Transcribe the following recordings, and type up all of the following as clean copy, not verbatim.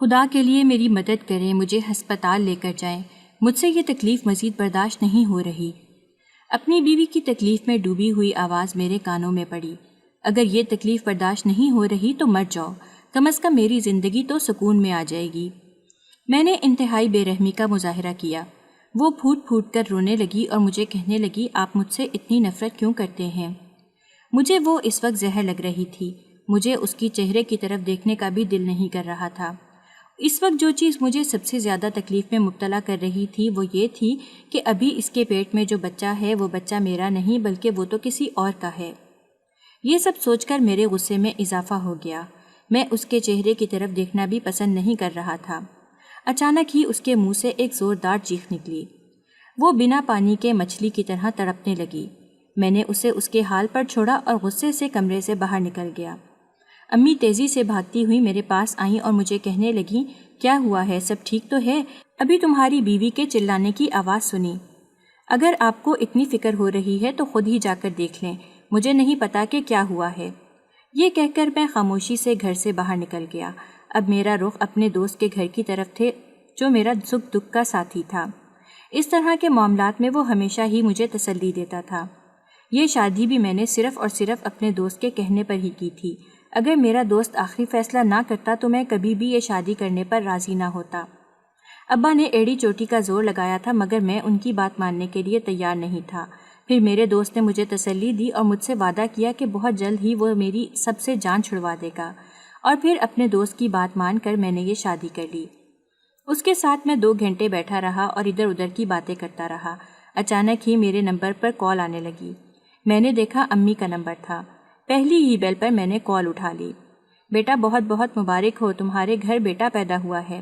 خدا کے لیے میری مدد کریں، مجھے ہسپتال لے کر جائیں، مجھ سے یہ تکلیف مزید برداشت نہیں ہو رہی۔ اپنی بیوی کی تکلیف میں ڈوبی ہوئی آواز میرے کانوں میں پڑی۔ اگر یہ تکلیف برداشت نہیں ہو رہی تو مر جاؤ، کم از کم میری زندگی تو سکون میں آ جائے گی۔ میں نے انتہائی بے رحمی کا مظاہرہ کیا۔ وہ پھوٹ پھوٹ کر رونے لگی اور مجھے کہنے لگی، آپ مجھ سے اتنی نفرت کیوں کرتے ہیں؟ مجھے وہ اس وقت زہر لگ رہی تھی۔ مجھے اس کی چہرے کی طرف دیکھنے کا بھی دل نہیں کر رہا تھا۔ اس وقت جو چیز مجھے سب سے زیادہ تکلیف میں مبتلا کر رہی تھی وہ یہ تھی کہ ابھی اس کے پیٹ میں جو بچہ ہے وہ بچہ میرا نہیں بلکہ وہ تو کسی اور کا ہے۔ یہ سب سوچ کر میرے غصے میں اضافہ ہو گیا۔ میں اس کے چہرے کی طرف دیکھنا بھی پسند نہیں کر رہا تھا۔ اچانک ہی اس کے منہ سے ایک زوردار چیخ نکلی۔ وہ بنا پانی کے مچھلی کی طرح تڑپنے لگی۔ میں نے اسے اس کے حال پر چھوڑا اور غصے سے کمرے سے باہر نکل گیا۔ امی تیزی سے بھاگتی ہوئی میرے پاس آئیں اور مجھے کہنے لگیں، کیا ہوا ہے؟ سب ٹھیک تو ہے؟ ابھی تمہاری بیوی کے چلانے کی آواز سنی۔ اگر آپ کو اتنی فکر ہو رہی ہے تو خود ہی جا کر دیکھ لیں، مجھے نہیں پتا کہ کیا ہوا ہے۔ یہ کہہ کر میں خاموشی سے گھر سے باہر نکل گیا۔ اب میرا رخ اپنے دوست کے گھر کی طرف تھے جو میرا سکھ دکھ کا ساتھی تھا۔ اس طرح کے معاملات میں وہ ہمیشہ ہی مجھے تسلی دیتا تھا۔ یہ شادی بھی میں نے صرف اور صرف اپنے دوست کے کہنے پر ہی کی تھی۔ اگر میرا دوست آخری فیصلہ نہ کرتا تو میں کبھی بھی یہ شادی کرنے پر راضی نہ ہوتا۔ ابا نے ایڑی چوٹی کا زور لگایا تھا مگر میں ان کی بات ماننے کے لیے تیار نہیں تھا۔ پھر میرے دوست نے مجھے تسلی دی اور مجھ سے وعدہ کیا کہ بہت جلد ہی وہ میری سب سے جان چھڑوا دے گا، اور پھر اپنے دوست کی بات مان کر میں نے یہ شادی کر لی۔ اس کے ساتھ میں 2 گھنٹے بیٹھا رہا اور ادھر ادھر کی باتیں کرتا رہا۔ اچانک ہی میرے نمبر پر کال آنے لگی۔ میں نے دیکھا امی کا نمبر تھا۔ پہلی ہی بیل پر میں نے کال اٹھا لی۔ بیٹا بہت بہت مبارک ہو، تمہارے گھر بیٹا پیدا ہوا ہے۔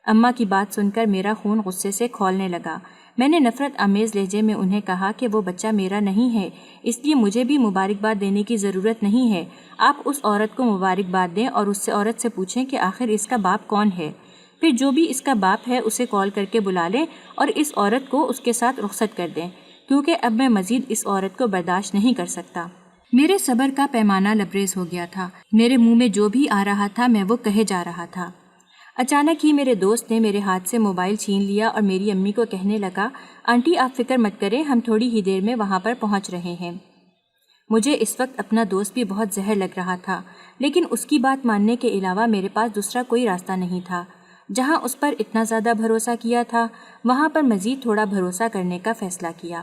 اماں کی بات سن کر میرا خون غصے سے کھولنے لگا۔ میں نے نفرت آمیز لہجے میں انہیں کہا کہ وہ بچہ میرا نہیں ہے، اس لیے مجھے بھی مبارکباد دینے کی ضرورت نہیں ہے۔ آپ اس عورت کو مبارکباد دیں اور اس عورت سے پوچھیں کہ آخر اس کا باپ کون ہے۔ پھر جو بھی اس کا باپ ہے اسے کال کر کے بلا لیں اور اس عورت کو اس کے ساتھ رخصت کر دیں، کیونکہ اب میں مزید اس عورت کو برداشت نہیں کر سکتا۔ میرے صبر کا پیمانہ لبریز ہو گیا تھا۔ میرے منہ میں جو بھی آ رہا تھا میں وہ کہے جا رہا تھا۔ اچانک ہی میرے دوست نے میرے ہاتھ سے موبائل چھین لیا اور میری امی کو کہنے لگا، آنٹی آپ فکر مت کریں، ہم تھوڑی ہی دیر میں وہاں پر پہنچ رہے ہیں۔ مجھے اس وقت اپنا دوست بھی بہت زہر لگ رہا تھا، لیکن اس کی بات ماننے کے علاوہ میرے پاس دوسرا کوئی راستہ نہیں تھا۔ جہاں اس پر اتنا زیادہ بھروسہ کیا تھا وہاں پر مزید تھوڑا بھروسہ کرنے کا فیصلہ کیا۔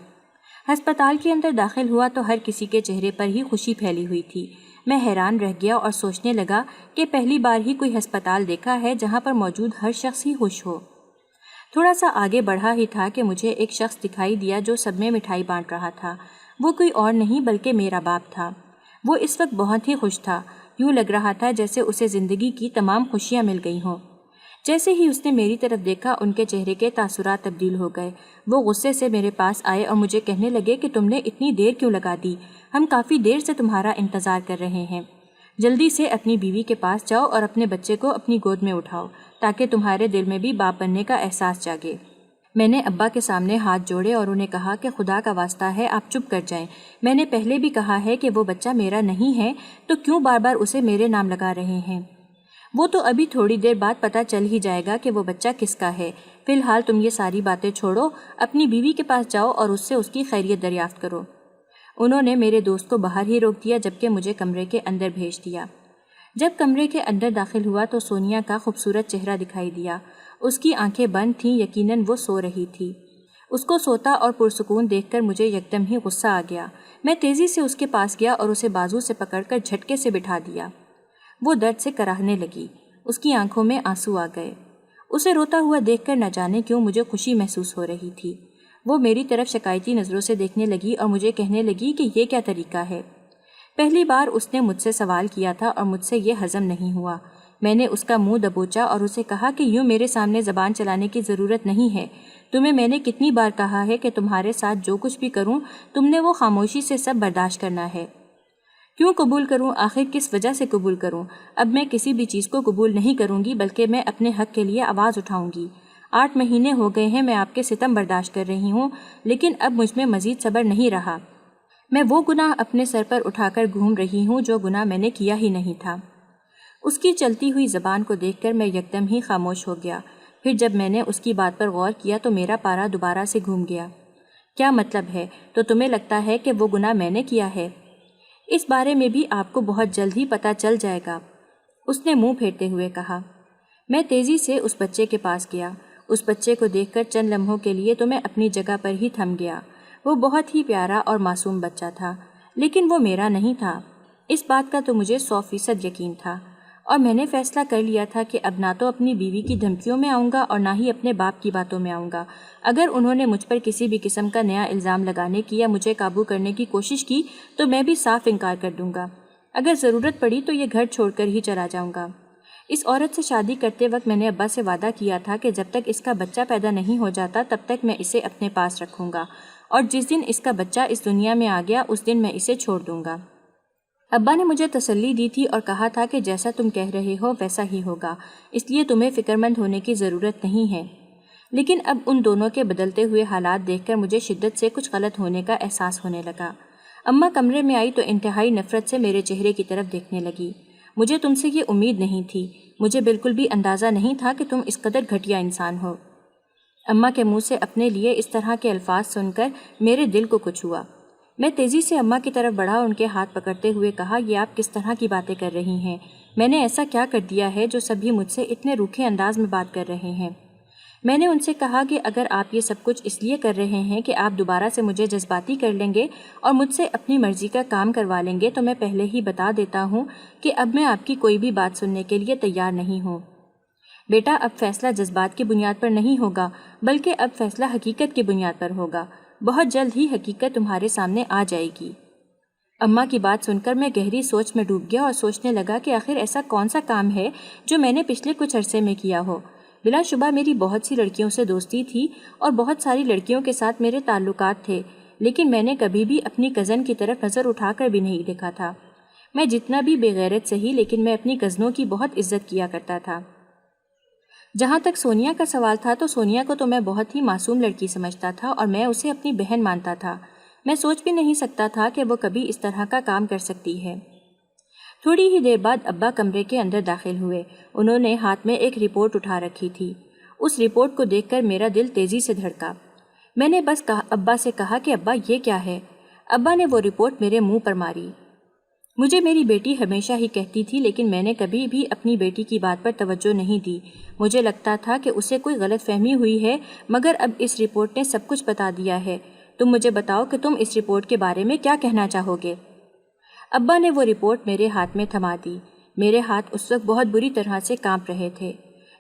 ہسپتال کے اندر داخل ہوا تو ہر کسی کے چہرے پر ہی خوشی پھیلی ہوئی تھی۔ میں حیران رہ گیا اور سوچنے لگا کہ پہلی بار ہی کوئی ہسپتال دیکھا ہے جہاں پر موجود ہر شخص ہی خوش ہو۔ تھوڑا سا آگے بڑھا ہی تھا کہ مجھے ایک شخص دکھائی دیا جو سب میں مٹھائی بانٹ رہا تھا۔ وہ کوئی اور نہیں بلکہ میرا باپ تھا۔ وہ اس وقت بہت ہی خوش تھا، یوں لگ رہا تھا جیسے اسے زندگی کی تمام خوشیاں مل گئی ہوں۔ جیسے ہی اس نے میری طرف دیکھا ان کے چہرے کے تاثرات تبدیل ہو گئے۔ وہ غصے سے میرے پاس آئے اور مجھے کہنے لگے کہ تم نے اتنی دیر کیوں لگا دی؟ ہم کافی دیر سے تمہارا انتظار کر رہے ہیں۔ جلدی سے اپنی بیوی کے پاس جاؤ اور اپنے بچے کو اپنی گود میں اٹھاؤ تاکہ تمہارے دل میں بھی باپ بننے کا احساس جاگے۔ میں نے ابا کے سامنے ہاتھ جوڑے اور انہیں کہا کہ خدا کا واسطہ ہے آپ چپ کر جائیں۔ میں نے پہلے بھی کہا ہے کہ وہ بچہ میرا نہیں ہے، تو کیوں بار بار اسے میرے نام لگا رہے ہیں؟ وہ تو ابھی تھوڑی دیر بعد پتہ چل ہی جائے گا کہ وہ بچہ کس کا ہے۔ فی الحال تم یہ ساری باتیں چھوڑو، اپنی بیوی کے پاس جاؤ اور اس سے اس کی خیریت دریافت کرو۔ انہوں نے میرے دوست کو باہر ہی روک دیا جبکہ مجھے کمرے کے اندر بھیج دیا۔ جب کمرے کے اندر داخل ہوا تو سونیا کا خوبصورت چہرہ دکھائی دیا۔ اس کی آنکھیں بند تھیں، یقیناً وہ سو رہی تھی۔ اس کو سوتا اور پرسکون دیکھ کر مجھے یکدم ہی غصہ آ گیا۔ میں تیزی سے اس کے پاس گیا اور اسے بازو سے پکڑ کر جھٹکے سے بٹھا دیا۔ وہ درد سے کراہنے لگی، اس کی آنکھوں میں آنسو آ گئے۔ اسے روتا ہوا دیکھ کر نہ جانے کیوں مجھے خوشی محسوس ہو رہی تھی۔ وہ میری طرف شکایتی نظروں سے دیکھنے لگی اور مجھے کہنے لگی کہ یہ کیا طریقہ ہے؟ پہلی بار اس نے مجھ سے سوال کیا تھا اور مجھ سے یہ ہضم نہیں ہوا۔ میں نے اس کا منہ دبوچا اور اسے کہا کہ یوں میرے سامنے زبان چلانے کی ضرورت نہیں ہے۔ تمہیں میں نے کتنی بار کہا ہے کہ تمہارے ساتھ جو کچھ بھی کروں تم نے وہ خاموشی سے سب برداشت کرنا ہے۔ کیوں قبول کروں؟ آخر کس وجہ سے قبول کروں؟ اب میں کسی بھی چیز کو قبول نہیں کروں گی بلکہ میں اپنے حق کے لیے آواز اٹھاؤں گی۔ 8 مہینے ہو گئے ہیں میں آپ کے ستم برداشت کر رہی ہوں، لیکن اب مجھ میں مزید صبر نہیں رہا۔ میں وہ گناہ اپنے سر پر اٹھا کر گھوم رہی ہوں جو گناہ میں نے کیا ہی نہیں تھا۔ اس کی چلتی ہوئی زبان کو دیکھ کر میں یکدم ہی خاموش ہو گیا۔ پھر جب میں نے اس کی بات پر غور کیا تو میرا پارا دوبارہ سے گھوم گیا۔ کیا مطلب ہے؟ تو تمہیں لگتا ہے کہ وہ گناہ میں نے کیا ہے؟ اس بارے میں بھی آپ کو بہت جلد ہی پتہ چل جائے گا، اس نے منہ پھیرتے ہوئے کہا۔ میں تیزی سے اس بچے کے پاس گیا۔ اس بچے کو دیکھ کر چند لمحوں کے لیے تو میں اپنی جگہ پر ہی تھم گیا۔ وہ بہت ہی پیارا اور معصوم بچہ تھا، لیکن وہ میرا نہیں تھا۔ اس بات کا تو مجھے 100% یقین تھا، اور میں نے فیصلہ کر لیا تھا کہ اب نہ تو اپنی بیوی کی دھمکیوں میں آؤں گا اور نہ ہی اپنے باپ کی باتوں میں آؤں گا۔ اگر انہوں نے مجھ پر کسی بھی قسم کا نیا الزام لگانے کی یا مجھے قابو کرنے کی کوشش کی تو میں بھی صاف انکار کر دوں گا۔ اگر ضرورت پڑی تو یہ گھر چھوڑ کر ہی چلا جاؤں گا۔ اس عورت سے شادی کرتے وقت میں نے ابا سے وعدہ کیا تھا کہ جب تک اس کا بچہ پیدا نہیں ہو جاتا تب تک میں اسے اپنے پاس رکھوں گا، اور جس دن اس کا بچہ اس دنیا میں آ گیا اس دن میں اسے چھوڑ دوں گا۔ ابا نے مجھے تسلی دی تھی اور کہا تھا کہ جیسا تم کہہ رہے ہو ویسا ہی ہوگا، اس لیے تمہیں فکر مند ہونے کی ضرورت نہیں ہے۔ لیکن اب ان دونوں کے بدلتے ہوئے حالات دیکھ کر مجھے شدت سے کچھ غلط ہونے کا احساس ہونے لگا۔ اماں کمرے میں آئی تو انتہائی نفرت سے میرے چہرے کی طرف دیکھنے لگی۔ مجھے تم سے یہ امید نہیں تھی، مجھے بالکل بھی اندازہ نہیں تھا کہ تم اس قدر گھٹیا انسان ہو۔ اماں کے منہ سے اپنے لیے اس طرح کے الفاظ سن کر میرے دل کو کچھ ہوا۔ میں تیزی سے اماں کی طرف بڑھا اور ان کے ہاتھ پکڑتے ہوئے کہا، یہ آپ کس طرح کی باتیں کر رہی ہیں؟ میں نے ایسا کیا کر دیا ہے جو سبھی مجھ سے اتنے روکھے انداز میں بات کر رہے ہیں؟ میں نے ان سے کہا کہ اگر آپ یہ سب کچھ اس لیے کر رہے ہیں کہ آپ دوبارہ سے مجھے جذباتی کر لیں گے اور مجھ سے اپنی مرضی کا کام کروا لیں گے تو میں پہلے ہی بتا دیتا ہوں کہ اب میں آپ کی کوئی بھی بات سننے کے لیے تیار نہیں ہوں۔ بیٹا، اب فیصلہ جذبات کی بنیاد پر نہیں ہوگا بلکہ اب فیصلہ حقیقت کی بنیاد پر ہوگا۔ بہت جلد ہی حقیقت تمہارے سامنے آ جائے گی۔ اماں کی بات سن کر میں گہری سوچ میں ڈوب گیا اور سوچنے لگا کہ آخر ایسا کون سا کام ہے جو میں نے پچھلے کچھ عرصے میں کیا ہو۔ بلا شبہ میری بہت سی لڑکیوں سے دوستی تھی اور بہت ساری لڑکیوں کے ساتھ میرے تعلقات تھے، لیکن میں نے کبھی بھی اپنی کزن کی طرف نظر اٹھا کر بھی نہیں دیکھا تھا۔ میں جتنا بھی بے غیرت سہی لیکن میں اپنی کزنوں کی بہت عزت کیا کرتا تھا۔ جہاں تک سونیا کا سوال تھا تو سونیا کو تو میں بہت ہی معصوم لڑکی سمجھتا تھا اور میں اسے اپنی بہن مانتا تھا۔ میں سوچ بھی نہیں سکتا تھا کہ وہ کبھی اس طرح کا کام کر سکتی ہے۔ تھوڑی ہی دیر بعد ابا کمرے کے اندر داخل ہوئے۔ انہوں نے ہاتھ میں ایک رپورٹ اٹھا رکھی تھی۔ اس رپورٹ کو دیکھ کر میرا دل تیزی سے دھڑکا۔ میں نے بس ابا سے کہا کہ ابا یہ کیا ہے؟ ابا نے وہ رپورٹ میرے منہ پر ماری۔ مجھے میری بیٹی ہمیشہ ہی کہتی تھی لیکن میں نے کبھی بھی اپنی بیٹی کی بات پر توجہ نہیں دی۔ مجھے لگتا تھا کہ اسے کوئی غلط فہمی ہوئی ہے، مگر اب اس رپورٹ نے سب کچھ بتا دیا ہے۔ تم مجھے بتاؤ کہ تم اس رپورٹ کے بارے میں کیا کہنا چاہو گے؟ ابا نے وہ رپورٹ میرے ہاتھ میں تھما دی۔ میرے ہاتھ اس وقت بہت بری طرح سے کانپ رہے تھے۔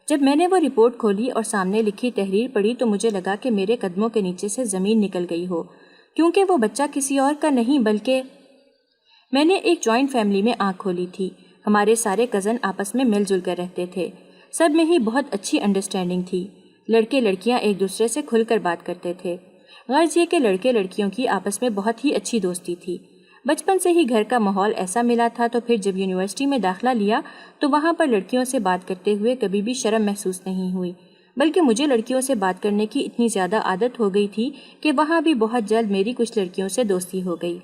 جب میں نے وہ رپورٹ کھولی اور سامنے لکھی تحریر پڑھی تو مجھے لگا کہ میرے قدموں کے نیچے سے زمین نکل گئی ہو، کیونکہ وہ بچہ کسی اور کا نہیں بلکہ میں نے ایک جوائنٹ فیملی میں آنکھ کھولی تھی۔ ہمارے سارے کزن آپس میں مل جل کر رہتے تھے۔ سب میں ہی بہت اچھی انڈرسٹینڈنگ تھی۔ لڑکے لڑکیاں ایک دوسرے سے کھل کر بات کرتے تھے۔ غرض یہ کہ لڑکے لڑکیوں کی آپس میں بہت ہی اچھی دوستی تھی۔ بچپن سے ہی گھر کا ماحول ایسا ملا تھا تو پھر جب یونیورسٹی میں داخلہ لیا تو وہاں پر لڑکیوں سے بات کرتے ہوئے کبھی بھی شرم محسوس نہیں ہوئی، بلکہ مجھے لڑکیوں سے بات کرنے کی اتنی زیادہ عادت ہو گئی تھی کہ وہاں بھی بہت جلد میری کچھ لڑکیوں سے دوستی ہو گئی۔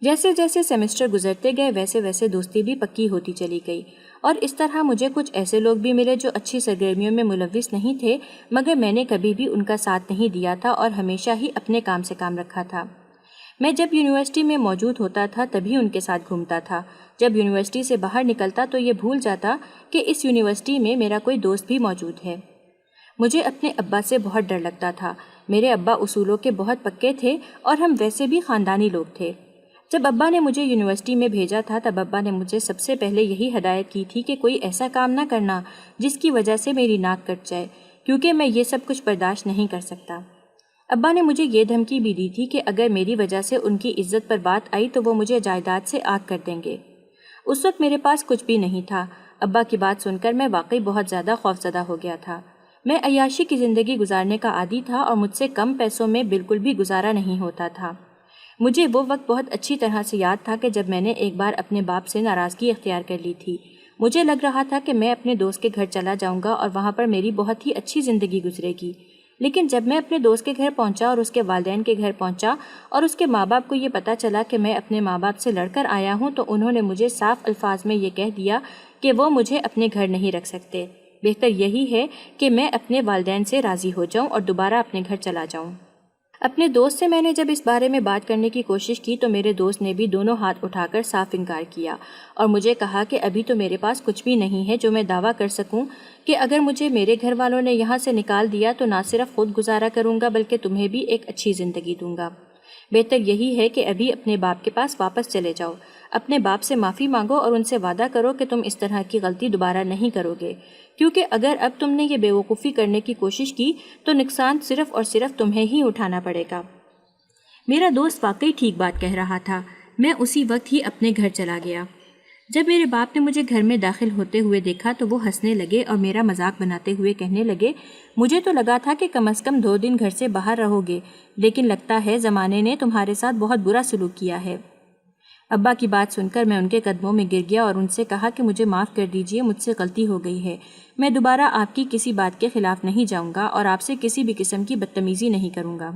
جیسے جیسے سیمسٹر گزرتے گئے ویسے ویسے دوستی بھی پکی ہوتی چلی گئی، اور اس طرح مجھے کچھ ایسے لوگ بھی ملے جو اچھی سرگرمیوں میں ملوث نہیں تھے، مگر میں نے کبھی بھی ان کا ساتھ نہیں دیا تھا اور ہمیشہ ہی اپنے کام سے کام رکھا تھا۔ میں جب یونیورسٹی میں موجود ہوتا تھا تبھی ان کے ساتھ گھومتا تھا۔ جب یونیورسٹی سے باہر نکلتا تو یہ بھول جاتا کہ اس یونیورسٹی میں میرا کوئی دوست بھی موجود ہے۔ مجھے اپنے ابا سے بہت ڈر لگتا تھا۔ میرے ابا اصولوں کے بہت پکے تھے اور ہم ویسے بھی خاندانی لوگ تھے۔ جب ابا نے مجھے یونیورسٹی میں بھیجا تھا تب ابا نے مجھے سب سے پہلے یہی ہدایت کی تھی کہ کوئی ایسا کام نہ کرنا جس کی وجہ سے میری ناک کٹ جائے، کیونکہ میں یہ سب کچھ برداشت نہیں کر سکتا۔ ابا نے مجھے یہ دھمکی بھی دی تھی کہ اگر میری وجہ سے ان کی عزت پر بات آئی تو وہ مجھے جائیداد سے آگ کر دیں گے۔ اس وقت میرے پاس کچھ بھی نہیں تھا۔ ابا کی بات سن کر میں واقعی بہت زیادہ خوفزدہ ہو گیا تھا۔ میں عیاشی کی زندگی گزارنے کا عادی تھا اور مجھ سے کم پیسوں میں بالکل بھی گزارا نہیں ہوتا تھا۔ مجھے وہ وقت بہت اچھی طرح سے یاد تھا کہ جب میں نے ایک بار اپنے باپ سے ناراضگی اختیار کر لی تھی۔ مجھے لگ رہا تھا کہ میں اپنے دوست کے گھر چلا جاؤں گا اور وہاں پر میری بہت ہی اچھی زندگی گزرے گی، لیکن جب میں اپنے دوست کے گھر پہنچا اور اس کے والدین کے گھر پہنچا اور اس کے ماں باپ کو یہ پتہ چلا کہ میں اپنے ماں باپ سے لڑ کر آیا ہوں تو انہوں نے مجھے صاف الفاظ میں یہ کہہ دیا کہ وہ مجھے اپنے گھر نہیں رکھ سکتے۔ بہتر یہی ہے کہ میں اپنے والدین سے راضی ہو جاؤں اور دوبارہ اپنے گھر چلا جاؤں۔ اپنے دوست سے میں نے جب اس بارے میں بات کرنے کی کوشش کی تو میرے دوست نے بھی دونوں ہاتھ اٹھا کر صاف انکار کیا اور مجھے کہا کہ ابھی تو میرے پاس کچھ بھی نہیں ہے جو میں دعویٰ کر سکوں کہ اگر مجھے میرے گھر والوں نے یہاں سے نکال دیا تو نہ صرف خود گزارا کروں گا بلکہ تمہیں بھی ایک اچھی زندگی دوں گا۔ بہتر یہی ہے کہ ابھی اپنے باپ کے پاس واپس چلے جاؤ، اپنے باپ سے معافی مانگو اور ان سے وعدہ کرو کہ تم اس طرح کی غلطی دوبارہ نہیں کرو گے، کیونکہ اگر اب تم نے یہ بیوقوفی کرنے کی کوشش کی تو نقصان صرف اور صرف تمہیں ہی اٹھانا پڑے گا۔ میرا دوست واقعی ٹھیک بات کہہ رہا تھا۔ میں اسی وقت ہی اپنے گھر چلا گیا۔ جب میرے باپ نے مجھے گھر میں داخل ہوتے ہوئے دیکھا تو وہ ہنسنے لگے اور میرا مذاق بناتے ہوئے کہنے لگے، مجھے تو لگا تھا کہ کم از کم 2 دن گھر سے باہر رہو گے، لیکن لگتا ہے زمانے نے تمہارے ساتھ بہت برا سلوک کیا ہے۔ ابا کی بات سن کر میں ان کے قدموں میں گر گیا اور ان سے کہا کہ مجھے معاف کر دیجئے، مجھ سے غلطی ہو گئی ہے، میں دوبارہ آپ کی کسی بات کے خلاف نہیں جاؤں گا اور آپ سے کسی بھی قسم کی بدتمیزی نہیں کروں گا۔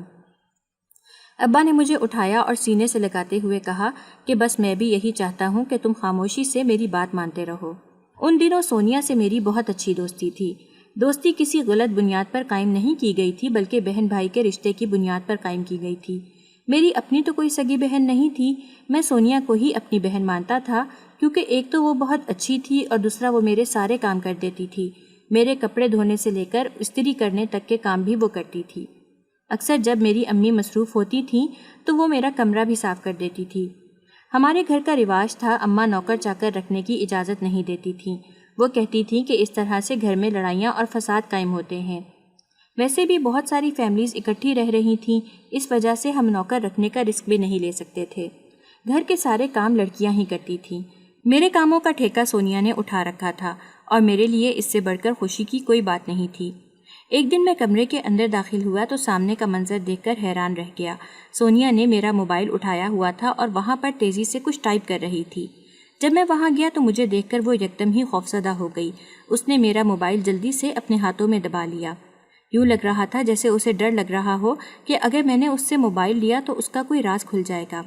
ابا نے مجھے اٹھایا اور سینے سے لگاتے ہوئے کہا کہ بس میں بھی یہی چاہتا ہوں کہ تم خاموشی سے میری بات مانتے رہو۔ ان دنوں سونیا سے میری بہت اچھی دوستی تھی۔ دوستی کسی غلط بنیاد پر قائم نہیں کی گئی تھی بلکہ بہن بھائی کے رشتے کی بنیاد پر قائم کی گئی تھی۔ میری اپنی تو کوئی سگی بہن نہیں تھی، میں سونیا کو ہی اپنی بہن مانتا تھا کیونکہ ایک تو وہ بہت اچھی تھی اور دوسرا وہ میرے سارے کام کر دیتی تھی۔ میرے کپڑے دھونے سے لے کر استری کرنے تک کے کام بھی وہ کرتی تھی۔ اکثر جب میری امی مصروف ہوتی تھیں تو وہ میرا کمرہ بھی صاف کر دیتی تھی۔ ہمارے گھر کا رواج تھا اماں نوکر چاکر رکھنے کی اجازت نہیں دیتی تھیں، وہ کہتی تھیں کہ اس طرح سے گھر میں لڑائیاں اور فساد قائم ہوتے ہیں۔ ویسے بھی بہت ساری فیملیز اکٹھی رہ رہی تھیں، اس وجہ سے ہم نوکر رکھنے کا رسک بھی نہیں لے سکتے تھے۔ گھر کے سارے کام لڑکیاں ہی کرتی تھیں۔ میرے کاموں کا ٹھیکہ سونیا نے اٹھا رکھا تھا اور میرے لیے اس سے بڑھ کر خوشی کی کوئی بات نہیں تھی۔ ایک دن میں کمرے کے اندر داخل ہوا تو سامنے کا منظر دیکھ کر حیران رہ گیا۔ سونیا نے میرا موبائل اٹھایا ہوا تھا اور وہاں پر تیزی سے کچھ ٹائپ کر رہی تھی۔ جب میں وہاں گیا تو مجھے دیکھ کر وہ یکدم ہی خوفزدہ ہو گئی۔ اس نے میرا موبائل جلدی سے اپنے ہاتھوں میں دبا لیا۔ یوں لگ رہا تھا جیسے اسے ڈر لگ رہا ہو کہ اگر میں نے اس سے موبائل لیا تو اس کا کوئی راز کھل جائے گا۔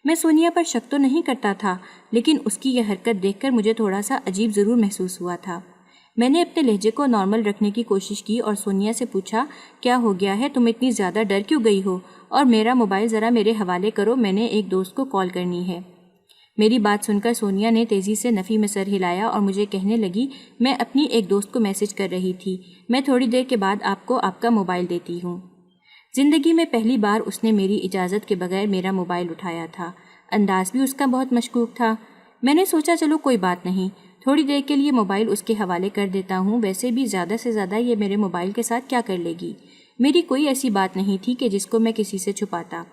میں سونیا پر شک تو نہیں کرتا تھا، لیکن اس کی یہ حرکت دیکھ کر مجھے تھوڑا سا عجیب ضرور محسوس ہوا تھا۔ میں نے اپنے لہجے کو نارمل رکھنے کی کوشش کی اور سونیا سے پوچھا، کیا ہو گیا ہے، تم اتنی زیادہ ڈر کیوں گئی ہو؟ اور میرا موبائل ذرا میرے حوالے کرو، میں نے ایک دوست کو کال کرنی ہے۔ میری بات سن کر سونیا نے تیزی سے نفی میں سر ہلایا اور مجھے کہنے لگی، میں اپنی ایک دوست کو میسج کر رہی تھی، میں تھوڑی دیر کے بعد آپ کو آپ کا موبائل دیتی ہوں۔ زندگی میں پہلی بار اس نے میری اجازت کے بغیر میرا موبائل اٹھایا تھا۔ انداز بھی اس کا بہت مشکوک تھا۔ میں نے سوچا چلو کوئی بات نہیں، تھوڑی دیر کے لیے موبائل اس کے حوالے کر دیتا ہوں، ویسے بھی زیادہ سے زیادہ یہ میرے موبائل کے ساتھ کیا کر لے گی۔ میری کوئی ایسی بات نہیں تھی کہ جس کو میں کسی سے چھپاتا،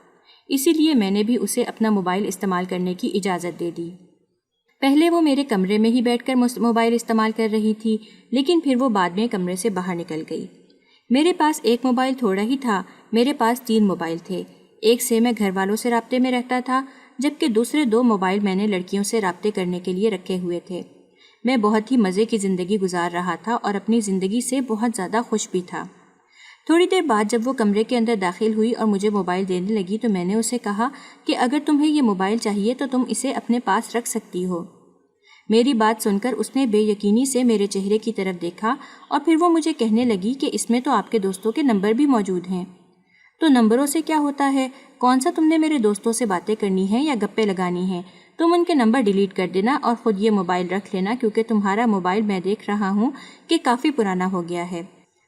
اسی لیے میں نے بھی اسے اپنا موبائل استعمال کرنے کی اجازت دے دی۔ پہلے وہ میرے کمرے میں ہی بیٹھ کر موبائل استعمال کر رہی تھی، لیکن پھر وہ بعد میں کمرے سے باہر نکل گئی۔ میرے پاس ایک موبائل تھوڑا ہی تھا، میرے پاس 3 موبائل تھے۔ ایک سے میں گھر والوں سے رابطے میں رہتا تھا، جبکہ دوسرے 2 موبائل میں نے لڑکیوں سے رابطے کرنے کے لیے رکھے ہوئے تھے۔ میں بہت ہی مزے کی زندگی گزار رہا تھا اور اپنی زندگی سے بہت زیادہ خوش بھی تھا۔ تھوڑی دیر بعد جب وہ کمرے کے اندر داخل ہوئی اور مجھے موبائل دینے لگی تو میں نے اسے کہا کہ اگر تمہیں یہ موبائل چاہیے تو تم اسے اپنے پاس رکھ سکتی ہو۔ میری بات سن کر اس نے بے یقینی سے میرے چہرے کی طرف دیکھا اور پھر وہ مجھے کہنے لگی کہ اس میں تو آپ کے دوستوں کے نمبر بھی موجود ہیں۔ تو نمبروں سے کیا ہوتا ہے؟ کون سا تم نے میرے دوستوں سے باتیں کرنی ہیں یا گپے لگانی ہیں؟ تم ان کے نمبر ڈیلیٹ کر دینا اور خود یہ موبائل رکھ لینا، کیونکہ تمہارا موبائل میں دیکھ رہا ہوں کہ کافی پرانا ہو گیا ہے۔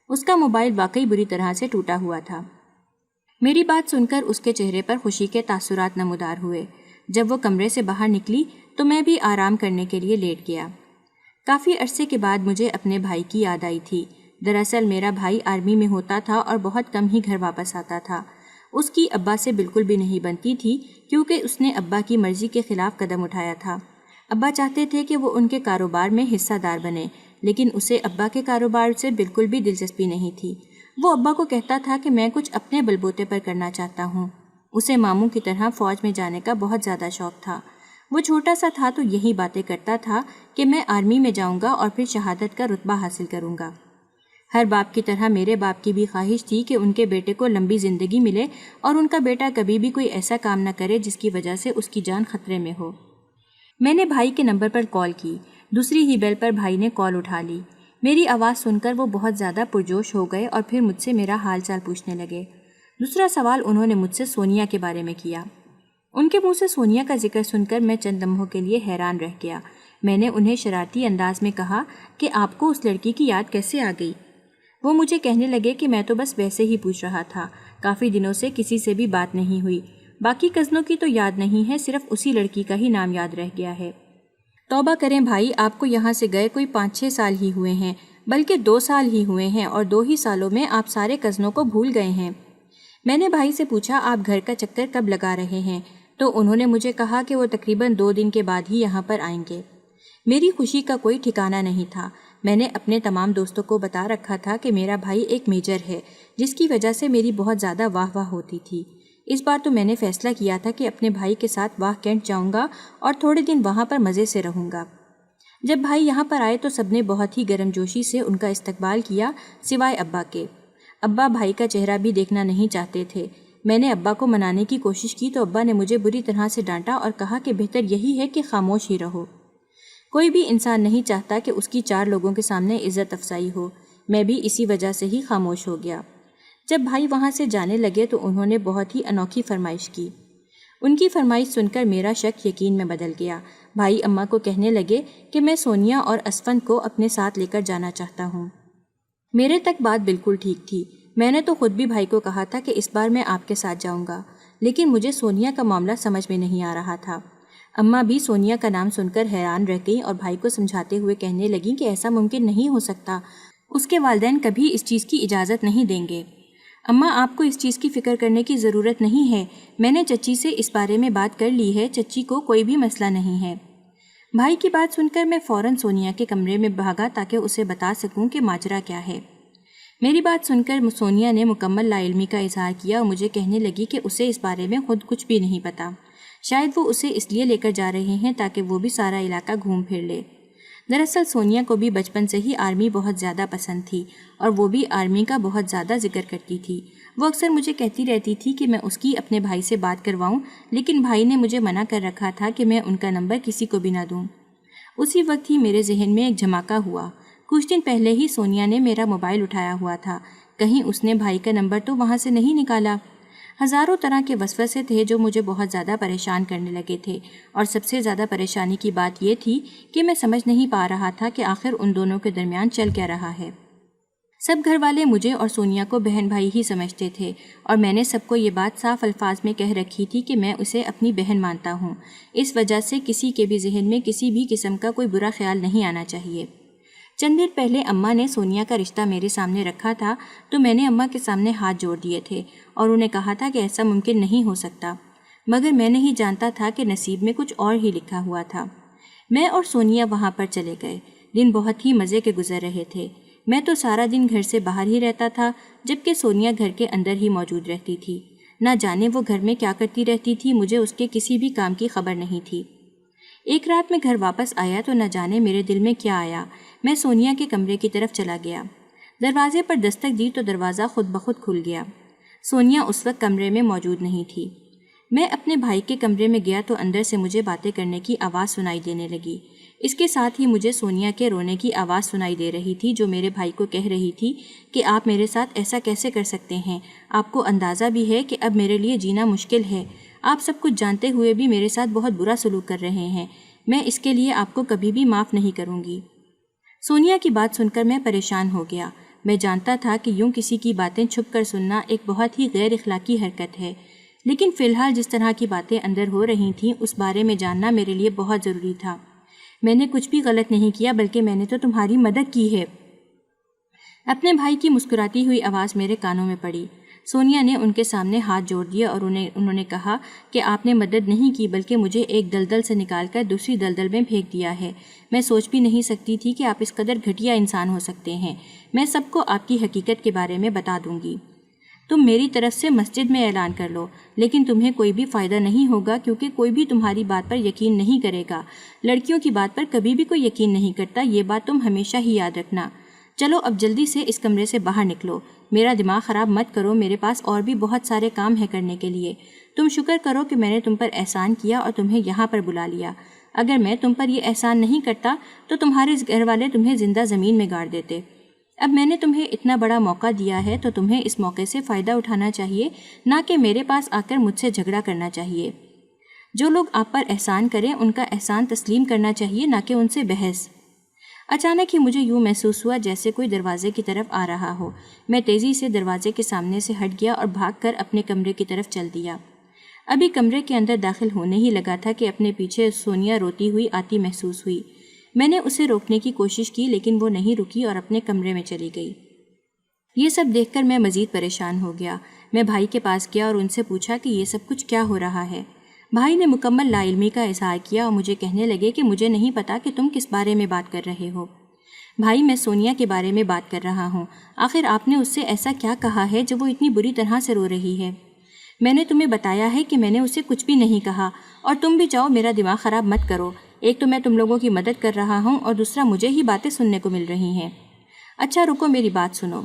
اس کا موبائل واقعی بری طرح سے ٹوٹا ہوا تھا۔ میری بات سن کر اس کے چہرے پر خوشی کے تاثرات نمودار ہوئے۔ جب وہ کمرے سے باہر نکلی تو میں بھی آرام کرنے کے لیے لیٹ گیا۔ کافی عرصے کے بعد مجھے اپنے بھائی کی یاد آئی تھی۔ دراصل میرا بھائی آرمی میں ہوتا تھا اور بہت کم ہی گھر واپس آتا تھا۔ اس کی ابا سے بالکل بھی نہیں بنتی تھی، کیونکہ اس نے ابا کی مرضی کے خلاف قدم اٹھایا تھا۔ ابا چاہتے تھے کہ وہ ان کے کاروبار میں حصہ دار بنے، لیکن اسے ابا کے کاروبار سے بالکل بھی دلچسپی نہیں تھی۔ وہ ابا کو کہتا تھا کہ میں کچھ اپنے بل بوتے پر کرنا چاہتا ہوں۔ اسے ماموں کی طرح فوج میں جانے کا بہت زیادہ شوق تھا۔ وہ چھوٹا سا تھا تو یہی باتیں کرتا تھا کہ میں آرمی میں جاؤں گا اور پھر شہادت کا رتبہ حاصل کروں گا۔ ہر باپ کی طرح میرے باپ کی بھی خواہش تھی کہ ان کے بیٹے کو لمبی زندگی ملے اور ان کا بیٹا کبھی بھی کوئی ایسا کام نہ کرے جس کی وجہ سے اس کی جان خطرے میں ہو۔ میں نے بھائی کے نمبر پر کال کی۔ دوسری ہی بیل پر بھائی نے کال اٹھا لی۔ میری آواز سن کر وہ بہت زیادہ پرجوش ہو گئے اور پھر مجھ سے میرا حال چال پوچھنے لگے۔ دوسرا سوال انہوں نے مجھ سے سونیا کے بارے میں کیا۔ ان کے منہ سے سونیا کا ذکر سن کر میں چند لمحوں کے لیے حیران رہ گیا۔ میں نے انہیں شرارتی انداز میں کہا کہ آپ کو اس لڑکی کی یاد کیسے آ گئی؟ وہ مجھے کہنے لگے کہ میں تو بس ویسے ہی پوچھ رہا تھا، کافی دنوں سے کسی سے بھی بات نہیں ہوئی، باقی کزنوں کی تو یاد نہیں ہے، صرف اسی لڑکی کا ہی نام یاد رہ گیا ہے۔ توبہ کریں بھائی، آپ کو یہاں سے گئے کوئی 5-6 سال ہی ہوئے ہیں، بلکہ 2 سال ہی ہوئے ہیں، اور 2 ہی سالوں میں آپ سارے کزنوں کو بھول گئے ہیں۔ میں نے بھائی سے پوچھا آپ گھر کا چکر کب لگا رہے ہیں؟ تو انہوں نے مجھے کہا کہ وہ تقریباً 2 دن کے بعد ہی یہاں پر آئیں گے۔ میری خوشی کا کوئی ٹھکانہ نہیں تھا۔ میں نے اپنے تمام دوستوں کو بتا رکھا تھا کہ میرا بھائی ایک میجر ہے، جس کی وجہ سے میری بہت زیادہ واہ واہ ہوتی تھی۔ اس بار تو میں نے فیصلہ کیا تھا کہ اپنے بھائی کے ساتھ واہ کینٹ جاؤں گا اور تھوڑے دن وہاں پر مزے سے رہوں گا۔ جب بھائی یہاں پر آئے تو سب نے بہت ہی گرم جوشی سے ان کا استقبال کیا، سوائے ابا کے۔ ابا بھائی کا چہرہ بھی دیکھنا نہیں چاہتے تھے۔ میں نے ابا کو منانے کی کوشش کی تو ابا نے مجھے بری طرح سے ڈانٹا اور کہا کہ بہتر یہی ہے کہ خاموش ہی رہو۔ کوئی بھی انسان نہیں چاہتا کہ اس کی 4 لوگوں کے سامنے عزت افزائی ہو۔ میں بھی اسی وجہ سے ہی خاموش ہو گیا۔ جب بھائی وہاں سے جانے لگے تو انہوں نے بہت ہی انوکھی فرمائش کی۔ ان کی فرمائش سن کر میرا شک یقین میں بدل گیا۔ بھائی اماں کو کہنے لگے کہ میں سونیا اور اسفند کو اپنے ساتھ لے کر جانا چاہتا ہوں۔ میرے تک بات بالکل ٹھیک تھی۔ میں نے تو خود بھی بھائی کو کہا تھا کہ اس بار میں آپ کے ساتھ جاؤں گا، لیکن مجھے سونیا کا معاملہ سمجھ میں نہیں آ رہا تھا۔ اماں بھی سونیا کا نام سن کر حیران رہ گئیں اور بھائی کو سمجھاتے ہوئے کہنے لگیں کہ ایسا ممکن نہیں ہو سکتا، اس کے والدین کبھی اس چیز کی اجازت نہیں دیں گے۔ اماں آپ کو اس چیز کی فکر کرنے کی ضرورت نہیں ہے، میں نے چچی سے اس بارے میں بات کر لی ہے، چچی کو کوئی بھی مسئلہ نہیں ہے۔ بھائی کی بات سن کر میں فوراً سونیا کے کمرے میں بھاگا تاکہ اسے بتا سکوں کہ ماجرا کیا ہے۔ میری بات سن کر سونیا نے مکمل لا علمی کا اظہار کیا اور مجھے کہنے لگی کہ اسے اس بارے میں خود کچھ بھی نہیں پتا، شاید وہ اسے اس لیے لے کر جا رہے ہیں تاکہ وہ بھی سارا علاقہ گھوم پھر لے۔ دراصل سونیا کو بھی بچپن سے ہی آرمی بہت زیادہ پسند تھی اور وہ بھی آرمی کا بہت زیادہ ذکر کرتی تھی۔ وہ اکثر مجھے کہتی رہتی تھی کہ میں اس کی اپنے بھائی سے بات کرواؤں، لیکن بھائی نے مجھے منع کر رکھا تھا کہ میں ان کا نمبر کسی کو بھی نہ دوں۔ اسی وقت ہی میرے ذہن میں ایک جھماکہ ہوا۔ کچھ دن پہلے ہی سونیا نے میرا موبائل اٹھایا ہوا تھا، کہیں اس نے بھائی کا نمبر تو وہاں سے نہیں نکالا۔ ہزاروں طرح کے وسوسے تھے جو مجھے بہت زیادہ پریشان کرنے لگے تھے، اور سب سے زیادہ پریشانی کی بات یہ تھی کہ میں سمجھ نہیں پا رہا تھا کہ آخر ان دونوں کے درمیان چل کیا رہا ہے۔ سب گھر والے مجھے اور سونیا کو بہن بھائی ہی سمجھتے تھے، اور میں نے سب کو یہ بات صاف الفاظ میں کہہ رکھی تھی کہ میں اسے اپنی بہن مانتا ہوں، اس وجہ سے کسی کے بھی ذہن میں کسی بھی قسم کا کوئی برا خیال نہیں آنا چاہیے۔ چند دن پہلے اماں نے سونیا کا رشتہ میرے سامنے رکھا تھا تو میں نے اماں کے سامنے ہاتھ جوڑ دیے تھے اور انہیں کہا تھا کہ ایسا ممکن نہیں ہو سکتا، مگر میں نہیں جانتا تھا کہ نصیب میں کچھ اور ہی لکھا ہوا تھا۔ میں اور سونیا وہاں پر چلے گئے۔ دن بہت ہی مزے کے گزر رہے تھے۔ میں تو سارا دن گھر سے باہر ہی رہتا تھا، جبکہ سونیا گھر کے اندر ہی موجود رہتی تھی۔ نہ جانے وہ گھر میں کیا کرتی رہتی تھی، مجھے اس کے کسی بھی کام کی خبر نہیں تھی۔ ایک رات میں گھر واپس آیا تو نہ جانے میرے دل میں کیا آیا، میں سونیا کے کمرے کی طرف چلا گیا۔ دروازے پر دستک دی تو دروازہ خود بخود کھل گیا۔ سونیا اس وقت کمرے میں موجود نہیں تھی۔ میں اپنے بھائی کے کمرے میں گیا تو اندر سے مجھے باتیں کرنے کی آواز سنائی دینے لگی۔ اس کے ساتھ ہی مجھے سونیا کے رونے کی آواز سنائی دے رہی تھی، جو میرے بھائی کو کہہ رہی تھی کہ آپ میرے ساتھ ایسا کیسے کر سکتے ہیں، آپ کو اندازہ بھی ہے کہ اب میرے لیے جینا مشکل ہے، آپ سب کچھ جانتے ہوئے بھی میرے ساتھ بہت برا سلوک کر رہے ہیں، میں اس کے لیے آپ کو کبھی بھی معاف نہیں کروں گی۔ سونیا کی بات سن کر میں پریشان ہو گیا۔ میں جانتا تھا کہ یوں کسی کی باتیں چھپ کر سننا ایک بہت ہی غیر اخلاقی حرکت ہے، لیکن فی الحال جس طرح کی باتیں اندر ہو رہی تھیں اس بارے میں جاننا میرے لیے بہت ضروری تھا۔ میں نے کچھ بھی غلط نہیں کیا، بلکہ میں نے تو تمہاری مدد کی ہے۔ اپنے بھائی کی مسکراتی ہوئی آواز میرے کانوں میں پڑی۔ سونیا نے ان کے سامنے ہاتھ جوڑ دیے اور انہوں نے کہا کہ آپ نے مدد نہیں کی، بلکہ مجھے ایک دلدل سے نکال کر دوسری دلدل میں پھینک دیا ہے۔ میں سوچ بھی نہیں سکتی تھی کہ آپ اس قدر گھٹیا انسان ہو سکتے ہیں۔ میں سب کو آپ کی حقیقت کے بارے میں بتا دوں گی۔ تم میری طرف سے مسجد میں اعلان کر لو، لیکن تمہیں کوئی بھی فائدہ نہیں ہوگا، کیونکہ کوئی بھی تمہاری بات پر یقین نہیں کرے گا۔ لڑکیوں کی بات پر کبھی بھی کوئی یقین نہیں کرتا، یہ بات تم ہمیشہ ہی یاد رکھنا۔ چلو اب جلدی سے اس کمرے سے باہر نکلو، میرا دماغ خراب مت کرو، میرے پاس اور بھی بہت سارے کام ہیں کرنے کے لیے۔ تم شکر کرو کہ میں نے تم پر احسان کیا اور تمہیں یہاں پر بلا لیا۔ اگر میں تم پر یہ احسان نہیں کرتا تو تمہارے گھر والے تمہیں زندہ زمین میں گاڑ دیتے۔ اب میں نے تمہیں اتنا بڑا موقع دیا ہے تو تمہیں اس موقع سے فائدہ اٹھانا چاہیے، نہ کہ میرے پاس آ کر مجھ سے جھگڑا کرنا چاہیے۔ جو لوگ آپ پر احسان کریں ان کا احسان تسلیم کرنا چاہیے، نہ کہ ان سے بحث۔ اچانک ہی مجھے یوں محسوس ہوا جیسے کوئی دروازے کی طرف آ رہا ہو۔ میں تیزی سے دروازے کے سامنے سے ہٹ گیا اور بھاگ کر اپنے کمرے کی طرف چل دیا۔ ابھی کمرے کے اندر داخل ہونے ہی لگا تھا کہ اپنے پیچھے سونیا روتی ہوئی آتی محسوس ہوئی۔ میں نے اسے روکنے کی کوشش کی لیکن وہ نہیں رکی اور اپنے کمرے میں چلی گئی۔ یہ سب دیکھ کر میں مزید پریشان ہو گیا۔ میں بھائی کے پاس گیا اور ان سے پوچھا کہ یہ سب کچھ کیا ہو رہا ہے۔ بھائی نے مکمل لا علمی کا اظہار کیا اور مجھے کہنے لگے کہ مجھے نہیں پتا کہ تم کس بارے میں بات کر رہے ہو۔ بھائی، میں سونیا کے بارے میں بات کر رہا ہوں۔ آخر آپ نے اس سے ایسا کیا کہا ہے جو وہ اتنی بری طرح سے رو رہی ہے؟ میں نے تمہیں بتایا ہے کہ میں نے اسے کچھ بھی نہیں کہا، اور تم بھی جاؤ میرا دماغ خراب مت کرو۔ ایک تو میں تم لوگوں کی مدد کر رہا ہوں اور دوسرا مجھے ہی باتیں سننے کو مل رہی ہیں۔ اچھا رکو، میری بات سنو۔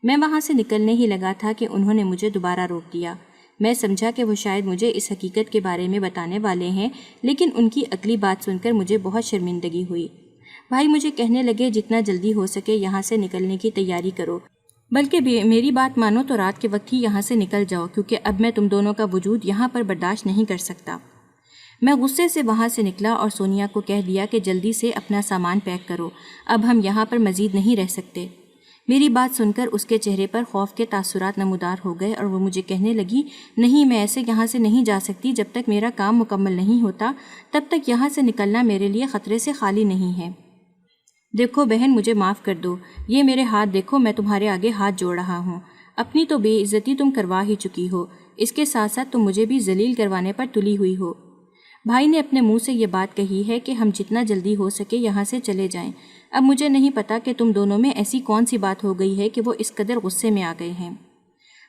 میں وہاں سے نکلنے ہی لگا تھا کہ انہوں نے مجھے دوبارہ روک دیا۔ میں سمجھا کہ وہ شاید مجھے اس حقیقت کے بارے میں بتانے والے ہیں، لیکن ان کی اگلی بات سن کر مجھے بہت شرمندگی ہوئی۔ بھائی مجھے کہنے لگے جتنا جلدی ہو سکے یہاں سے نکلنے کی تیاری کرو، بلکہ میری بات مانو تو رات کے وقت ہی یہاں سے نکل جاؤ، کیونکہ اب میں تم دونوں کا وجود یہاں پر برداشت نہیں کر سکتا۔ میں غصے سے وہاں سے نکلا اور سونیا کو کہہ دیا کہ جلدی سے اپنا سامان پیک کرو، اب ہم یہاں پر مزید نہیں رہ سکتے۔ میری بات سن کر اس کے چہرے پر خوف کے تاثرات نمودار ہو گئے اور وہ مجھے کہنے لگی، نہیں، میں ایسے یہاں سے نہیں جا سکتی، جب تک میرا کام مکمل نہیں ہوتا تب تک یہاں سے نکلنا میرے لیے خطرے سے خالی نہیں ہے۔ دیکھو بہن، مجھے معاف کر دو، یہ میرے ہاتھ دیکھو، میں تمہارے آگے ہاتھ جوڑ رہا ہوں۔ اپنی تو بے عزتی تم کروا ہی چکی ہو، اس کے ساتھ ساتھ تم مجھے بھی ذلیل کروانے پر تلی ہوئی ہو۔ بھائی نے اپنے منہ سے یہ بات کہی ہے کہ ہم جتنا جلدی ہو سکے یہاں سے چلے جائیں۔ اب مجھے نہیں پتا کہ تم دونوں میں ایسی کون سی بات ہو گئی ہے کہ وہ اس قدر غصے میں آ گئے ہیں۔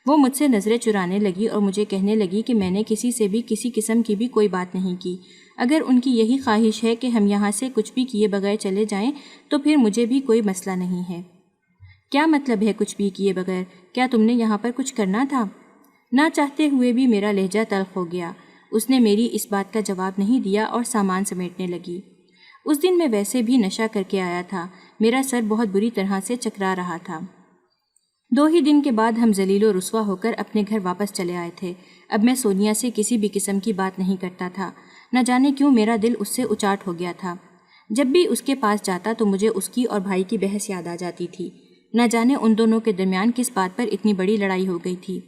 وہ مجھ سے نظریں چرانے لگی اور مجھے کہنے لگی کہ میں نے کسی سے بھی کسی قسم کی بھی کوئی بات نہیں کی۔ اگر ان کی یہی خواہش ہے کہ ہم یہاں سے کچھ بھی کیے بغیر چلے جائیں تو پھر مجھے بھی کوئی مسئلہ نہیں ہے۔ کیا مطلب ہے کچھ بھی کیے بغیر؟ کیا تم نے یہاں پر کچھ کرنا تھا؟ نہ چاہتے ہوئے بھی میرا لہجہ تلخ ہو گیا۔ اس نے میری اس بات کا جواب نہیں دیا اور سامان سمیٹنے لگی۔ اس دن میں ویسے بھی نشہ کر کے آیا تھا، میرا سر بہت بری طرح سے چکرا رہا تھا۔ 2 ہی دن کے بعد ہم ذلیل و رسوا ہو کر اپنے گھر واپس چلے آئے تھے۔ اب میں سونیا سے کسی بھی قسم کی بات نہیں کرتا تھا۔ نہ جانے کیوں میرا دل اس سے اچاٹ ہو گیا تھا۔ جب بھی اس کے پاس جاتا تو مجھے اس کی اور بھائی کی بحث یاد آ جاتی تھی۔ نہ جانے ان دونوں کے درمیان کس بات پر اتنی بڑی لڑائی ہو گئی تھی۔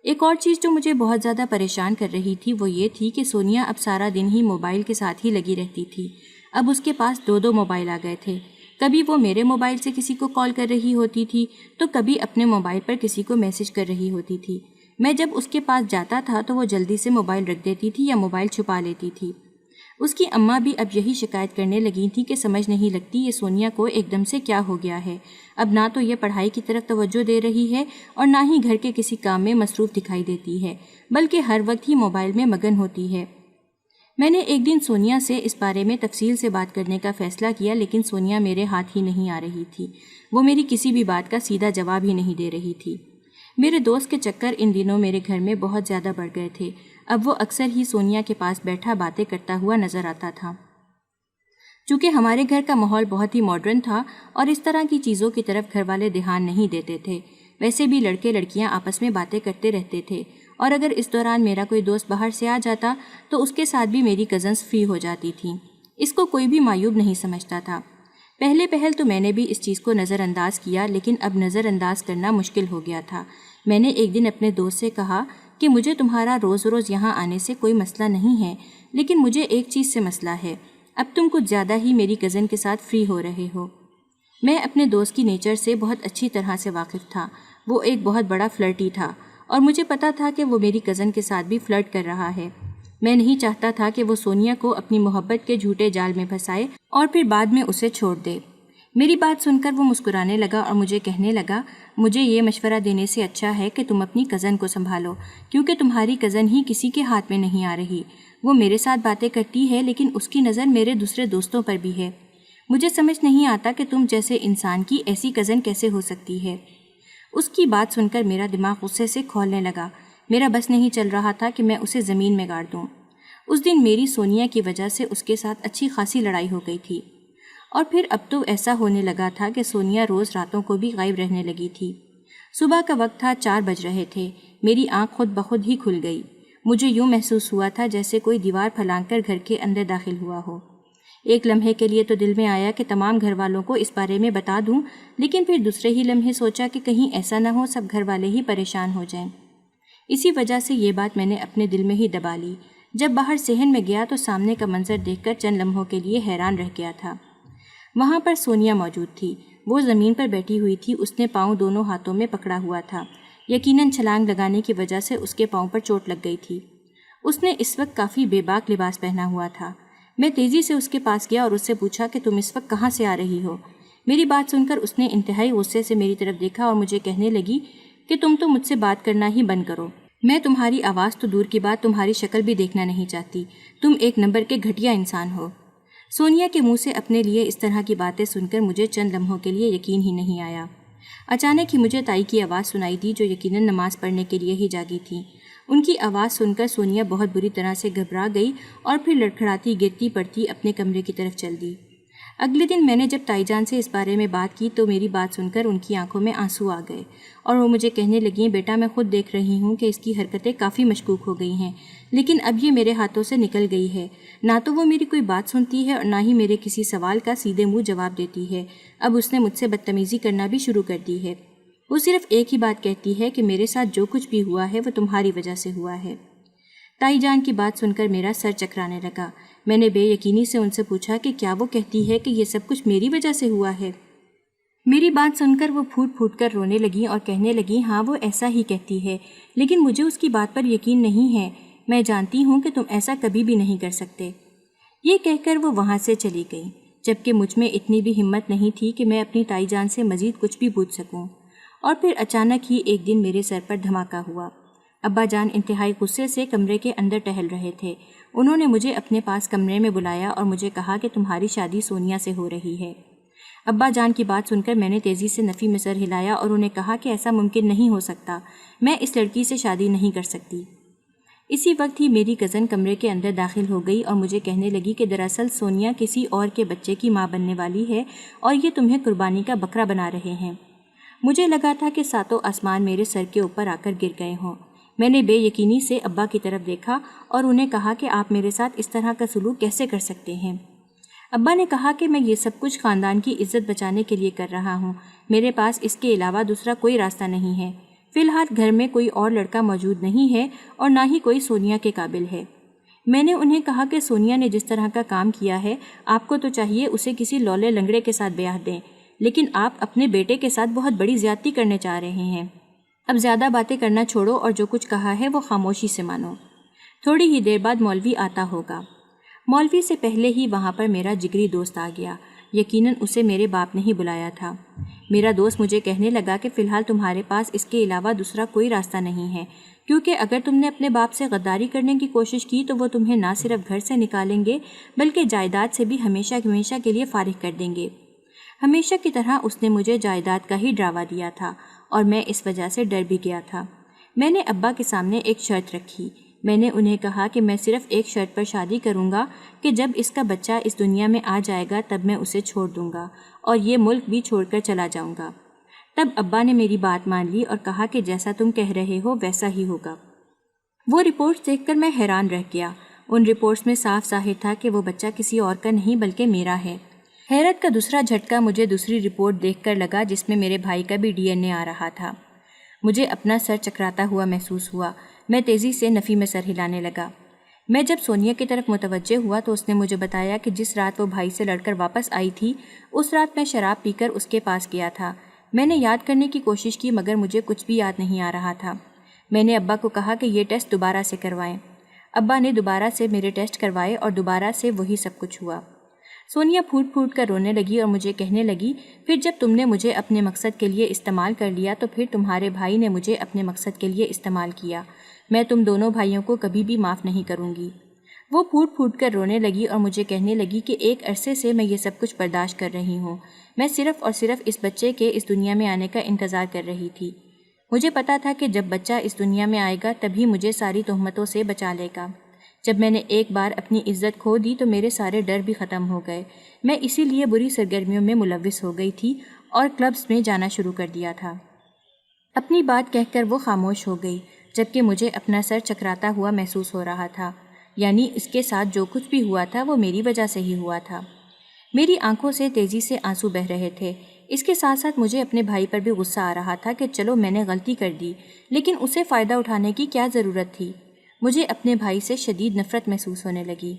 ایک اور چیز جو مجھے بہت زیادہ پریشان کر رہی تھی وہ یہ تھی کہ سونیا اب سارا دن ہی موبائل کے ساتھ ہی لگی رہتی تھی۔ اب اس کے پاس 2 موبائل آ گئے تھے۔ کبھی وہ میرے موبائل سے کسی کو کال کر رہی ہوتی تھی تو کبھی اپنے موبائل پر کسی کو میسج کر رہی ہوتی تھی۔ میں جب اس کے پاس جاتا تھا تو وہ جلدی سے موبائل رکھ دیتی تھی یا موبائل چھپا لیتی تھی۔ اس کی اماں بھی اب یہی شکایت کرنے لگی تھی کہ سمجھ نہیں لگتی یہ سونیا کو ایک دم سے کیا ہو گیا ہے۔ اب نہ تو یہ پڑھائی کی طرف توجہ دے رہی ہے اور نہ ہی گھر کے کسی کام میں مصروف دکھائی دیتی ہے، بلکہ ہر وقت ہی موبائل میں مگن ہوتی ہے۔ میں نے ایک دن سونیا سے اس بارے میں تفصیل سے بات کرنے کا فیصلہ کیا، لیکن سونیا میرے ہاتھ ہی نہیں آ رہی تھی۔ وہ میری کسی بھی بات کا سیدھا جواب ہی نہیں دے رہی تھی۔ میرے دوست کے چکر ان دنوں میرے گھر میں بہت زیادہ بڑھ گئے تھے۔ اب وہ اکثر ہی سونیا کے پاس بیٹھا باتیں کرتا ہوا نظر آتا تھا۔ چونکہ ہمارے گھر کا ماحول بہت ہی ماڈرن تھا اور اس طرح کی چیزوں کی طرف گھر والے دھیان نہیں دیتے تھے، ویسے بھی لڑکے لڑکیاں آپس میں باتیں کرتے رہتے تھے، اور اگر اس دوران میرا کوئی دوست باہر سے آ جاتا تو اس کے ساتھ بھی میری کزنس فری ہو جاتی تھیں۔ اس کو کوئی بھی معیوب نہیں سمجھتا تھا۔ پہل تو میں نے بھی اس چیز کو نظر انداز کیا، لیکن اب نظر انداز کرنا مشکل ہو گیا تھا۔ میں نے ایک دن اپنے دوست سے کہا کہ مجھے تمہارا روز روز یہاں آنے سے کوئی مسئلہ نہیں ہے، لیکن مجھے ایک چیز سے مسئلہ ہے، اب تم کچھ زیادہ ہی میری کزن کے ساتھ فری ہو رہے ہو۔ میں اپنے دوست کی نیچر سے بہت اچھی طرح سے واقف تھا۔ وہ ایک بہت بڑا فلرٹی تھا اور مجھے پتا تھا کہ وہ میری کزن کے ساتھ بھی فلرٹ کر رہا ہے۔ میں نہیں چاہتا تھا کہ وہ سونیا کو اپنی محبت کے جھوٹے جال میں پھنسائے اور پھر بعد میں اسے چھوڑ دے۔ میری بات سن کر وہ مسکرانے لگا اور مجھے کہنے لگا، مجھے یہ مشورہ دینے سے اچھا ہے کہ تم اپنی کزن کو سنبھالو، کیونکہ تمہاری کزن ہی کسی کے ہاتھ میں نہیں آ رہی۔ وہ میرے ساتھ باتیں کرتی ہے لیکن اس کی نظر میرے دوسرے دوستوں پر بھی ہے۔ مجھے سمجھ نہیں آتا کہ تم جیسے انسان کی ایسی کزن کیسے ہو سکتی ہے۔ اس کی بات سن کر میرا دماغ غصے سے کھولنے لگا۔ میرا بس نہیں چل رہا تھا کہ میں اسے زمین میں گاڑ دوں۔ اس دن میری سونیا کی وجہ سے اس کے ساتھ اچھی خاصی لڑائی ہو گئی تھی، اور پھر اب تو ایسا ہونے لگا تھا کہ سونیا روز راتوں کو بھی غائب رہنے لگی تھی۔ صبح کا وقت تھا، 4 بج رہے تھے، میری آنکھ خود بخود ہی کھل گئی۔ مجھے یوں محسوس ہوا تھا جیسے کوئی دیوار پھلانگ کر گھر کے اندر داخل ہوا ہو۔ ایک لمحے کے لیے تو دل میں آیا کہ تمام گھر والوں کو اس بارے میں بتا دوں، لیکن پھر دوسرے ہی لمحے سوچا کہ کہیں ایسا نہ ہو سب گھر والے ہی پریشان ہو جائیں۔ اسی وجہ سے یہ بات میں نے اپنے دل میں ہی دبا لی۔ جب باہر صحن میں گیا تو سامنے کا منظر دیکھ کر چند لمحوں کے لیے حیران رہ گیا تھا۔ وہاں پر سونیا موجود تھی۔ وہ زمین پر بیٹھی ہوئی تھی، اس نے پاؤں دونوں ہاتھوں میں پکڑا ہوا تھا۔ یقیناً چھلانگ لگانے کی وجہ سے اس کے پاؤں پر چوٹ لگ گئی تھی۔ اس نے اس وقت کافی بے باک لباس پہنا ہوا تھا۔ میں تیزی سے اس کے پاس گیا اور اس سے پوچھا کہ تم اس وقت کہاں سے آ رہی ہو؟ میری بات سن کر اس نے انتہائی غصے سے میری طرف دیکھا اور مجھے کہنے لگی کہ تم تو مجھ سے بات کرنا ہی بند کرو۔ میں تمہاری آواز تو دور کی بات تمہاری شکل بھی دیکھنا نہیں چاہتی۔ تم ایک نمبر کے گھٹیا انسان ہو۔ سونیا کے منہ سے اپنے لیے اس طرح کی باتیں سن کر مجھے چند لمحوں کے لیے یقین ہی نہیں آیا۔ اچانک ہی مجھے تائی کی آواز سنائی دی جو یقیناً نماز پڑھنے کے لیے ہی جاگی تھی۔ ان کی آواز سن کر سونیا بہت بری طرح سے گھبرا گئی اور پھر لڑکھڑاتی گرتی پڑتی اپنے کمرے کی طرف چل دی۔ اگلے دن میں نے جب تائی جان سے اس بارے میں بات کی تو میری بات سن کر ان کی آنکھوں میں آنسو آ گئے اور وہ مجھے کہنے لگیں، بیٹا میں خود دیکھ رہی ہوں کہ اس کی حرکتیں کافی مشکوک ہو گئی ہیں، لیکن اب یہ میرے ہاتھوں سے نکل گئی ہے۔ نہ تو وہ میری کوئی بات سنتی ہے اور نہ ہی میرے کسی سوال کا سیدھے منہ جواب دیتی ہے۔ اب اس نے مجھ سے بدتمیزی کرنا بھی شروع کر دی ہے۔ وہ صرف ایک ہی بات کہتی ہے کہ میرے ساتھ جو کچھ بھی ہوا ہے وہ تمہاری وجہ سے ہوا ہے۔ تائی جان کی بات سن کر میرا سر چکرانے لگا۔ میں نے بے یقینی سے ان سے پوچھا کہ کیا وہ کہتی ہے کہ یہ سب کچھ میری وجہ سے ہوا ہے؟ میری بات سن کر وہ پھوٹ پھوٹ کر رونے لگیں اور کہنے لگیں، ہاں وہ ایسا ہی کہتی ہے، لیکن مجھے اس کی بات پر یقین نہیں ہے۔ میں جانتی ہوں کہ تم ایسا کبھی بھی نہیں کر سکتے۔ یہ کہہ کر وہ وہاں سے چلی گئی، جبکہ مجھ میں اتنی بھی ہمت نہیں تھی کہ میں اپنی تائی جان سے مزید کچھ بھی پوچھ سکوں۔ اور پھر اچانک ہی ایک دن میرے سر پر دھماکہ ہوا۔ ابا جان انتہائی غصے سے کمرے کے اندر ٹہل رہے تھے۔ انہوں نے مجھے اپنے پاس کمرے میں بلایا اور مجھے کہا کہ تمہاری شادی سونیا سے ہو رہی ہے۔ ابا جان کی بات سن کر میں نے تیزی سے نفی میں سر ہلایا اور انہیں کہا کہ ایسا ممکن نہیں ہو سکتا، میں اس لڑکی سے شادی نہیں کر سکتی۔ اسی وقت ہی میری کزن کمرے کے اندر داخل ہو گئی اور مجھے کہنے لگی کہ دراصل سونیا کسی اور کے بچے کی ماں بننے والی ہے اور یہ تمہیں قربانی کا بکرا بنا رہے ہیں۔ مجھے لگا تھا کہ ساتوں آسمان میرے سر کے اوپر آ کر گر گئے ہوں۔ میں نے بے یقینی سے ابا کی طرف دیکھا اور انہیں کہا کہ آپ میرے ساتھ اس طرح کا سلوک کیسے کر سکتے ہیں؟ ابا نے کہا کہ میں یہ سب کچھ خاندان کی عزت بچانے کے لیے کر رہا ہوں، میرے پاس اس کے علاوہ دوسرا کوئی راستہ نہیں ہے۔ فی الحال گھر میں کوئی اور لڑکا موجود نہیں ہے اور نہ ہی کوئی سونیا کے قابل ہے۔ میں نے انہیں کہا کہ سونیا نے جس طرح کا کام کیا ہے آپ کو تو چاہیے اسے کسی لولے لنگڑے کے ساتھ بیاہ دیں، لیکن آپ اپنے بیٹے کے ساتھ بہت بڑی زیادتی کرنے چاہ رہے ہیں۔ اب زیادہ باتیں کرنا چھوڑو اور جو کچھ کہا ہے وہ خاموشی سے مانو۔ تھوڑی ہی دیر بعد مولوی آتا ہوگا۔ مولوی سے پہلے ہی وہاں پر میرا جگری دوست آ گیا۔ یقیناً اسے میرے باپ نے ہی بلایا تھا۔ میرا دوست مجھے کہنے لگا کہ فی الحال تمہارے پاس اس کے علاوہ دوسرا کوئی راستہ نہیں ہے، کیونکہ اگر تم نے اپنے باپ سے غداری کرنے کی کوشش کی تو وہ تمہیں نہ صرف گھر سے نکالیں گے بلکہ جائیداد سے بھی ہمیشہ کے لیے فارغ کر دیں گے۔ ہمیشہ کی طرح اس نے مجھے جائیداد کا ہی ڈراوا دیا تھا اور میں اس وجہ سے ڈر بھی گیا تھا۔ میں نے ابا کے سامنے ایک شرط رکھی۔ میں نے انہیں کہا کہ میں صرف ایک شرط پر شادی کروں گا کہ جب اس کا بچہ اس دنیا میں آ جائے گا تب میں اسے چھوڑ دوں گا اور یہ ملک بھی چھوڑ کر چلا جاؤں گا۔ تب ابا نے میری بات مان لی اور کہا کہ جیسا تم کہہ رہے ہو ویسا ہی ہوگا۔ وہ رپورٹس دیکھ کر میں حیران رہ گیا۔ ان رپورٹس میں صاف ظاہر تھا کہ وہ بچہ کسی اور کا نہیں بلکہ میرا ہے۔ حیرت کا دوسرا جھٹکا مجھے دوسری رپورٹ دیکھ کر لگا جس میں میرے بھائی کا بھی ڈی این اے آ رہا تھا۔ مجھے اپنا سر چکراتا ہوا محسوس ہوا۔ میں تیزی سے نفی میں سر ہلانے لگا۔ میں جب سونیا کی طرف متوجہ ہوا تو اس نے مجھے بتایا کہ جس رات وہ بھائی سے لڑ کر واپس آئی تھی اس رات میں شراب پی کر اس کے پاس گیا تھا۔ میں نے یاد کرنے کی کوشش کی مگر مجھے کچھ بھی یاد نہیں آ رہا تھا۔ میں نے ابا کو کہا کہ یہ ٹیسٹ دوبارہ سے کروائیں۔ ابا نے دوبارہ سے میرے ٹیسٹ کروائے اور دوبارہ سے وہی سب کچھ ہوا۔ سونیا پھوٹ پھوٹ کر رونے لگی اور مجھے کہنے لگی، پھر جب تم نے مجھے اپنے مقصد کے لیے استعمال کر لیا تو پھر تمہارے بھائی نے مجھے اپنے مقصد کے لیے استعمال کیا۔ میں تم دونوں بھائیوں کو کبھی بھی معاف نہیں کروں گی۔ وہ پھوٹ پھوٹ کر رونے لگی اور مجھے کہنے لگی کہ ایک عرصے سے میں یہ سب کچھ برداشت کر رہی ہوں۔ میں صرف اور صرف اس بچے کے اس دنیا میں آنے کا انتظار کر رہی تھی۔ مجھے پتا تھا کہ جب بچہ اس دنیا میں آئے گا تبھی مجھے ساری تہمتوں سے بچا لے گا۔ جب میں نے ایک بار اپنی عزت کھو دی تو میرے سارے ڈر بھی ختم ہو گئے۔ میں اسی لیے بری سرگرمیوں میں ملوث ہو گئی تھی اور کلبز میں جانا شروع کر دیا تھا۔ اپنی بات کہہ کر وہ خاموش ہو گئی، جبکہ مجھے اپنا سر چکراتا ہوا محسوس ہو رہا تھا، یعنی اس کے ساتھ جو کچھ بھی ہوا تھا وہ میری وجہ سے ہی ہوا تھا۔ میری آنکھوں سے تیزی سے آنسو بہہ رہے تھے۔ اس کے ساتھ ساتھ مجھے اپنے بھائی پر بھی غصہ آ رہا تھا کہ چلو میں نے غلطی کر دی، لیکن اسے فائدہ اٹھانے کی کیا ضرورت تھی؟ مجھے اپنے بھائی سے شدید نفرت محسوس ہونے لگی۔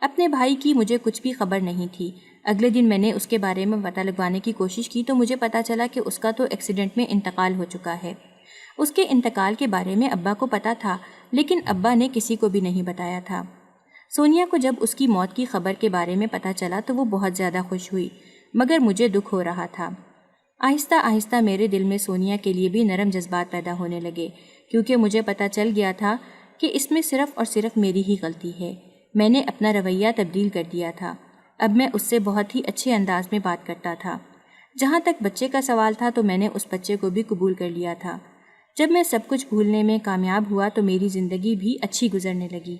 اپنے بھائی کی مجھے کچھ بھی خبر نہیں تھی۔ اگلے دن میں نے اس کے بارے میں پتہ لگوانے کی کوشش کی تو مجھے پتہ چلا کہ اس کا تو ایکسیڈنٹ میں انتقال ہو چکا ہے۔ اس کے انتقال کے بارے میں ابا کو پتہ تھا، لیکن ابا نے کسی کو بھی نہیں بتایا تھا۔ سونیا کو جب اس کی موت کی خبر کے بارے میں پتہ چلا تو وہ بہت زیادہ خوش ہوئی، مگر مجھے دکھ ہو رہا تھا۔ آہستہ آہستہ میرے دل میں سونیا کے لیے بھی نرم جذبات پیدا ہونے لگے، کیونکہ مجھے پتہ چل گیا تھا کہ اس میں صرف اور صرف میری ہی غلطی ہے۔ میں نے اپنا رویہ تبدیل کر دیا تھا۔ اب میں اس سے بہت ہی اچھے انداز میں بات کرتا تھا۔ جہاں تک بچے کا سوال تھا تو میں نے اس بچے کو بھی قبول کر لیا تھا۔ جب میں سب کچھ بھولنے میں کامیاب ہوا تو میری زندگی بھی اچھی گزرنے لگی۔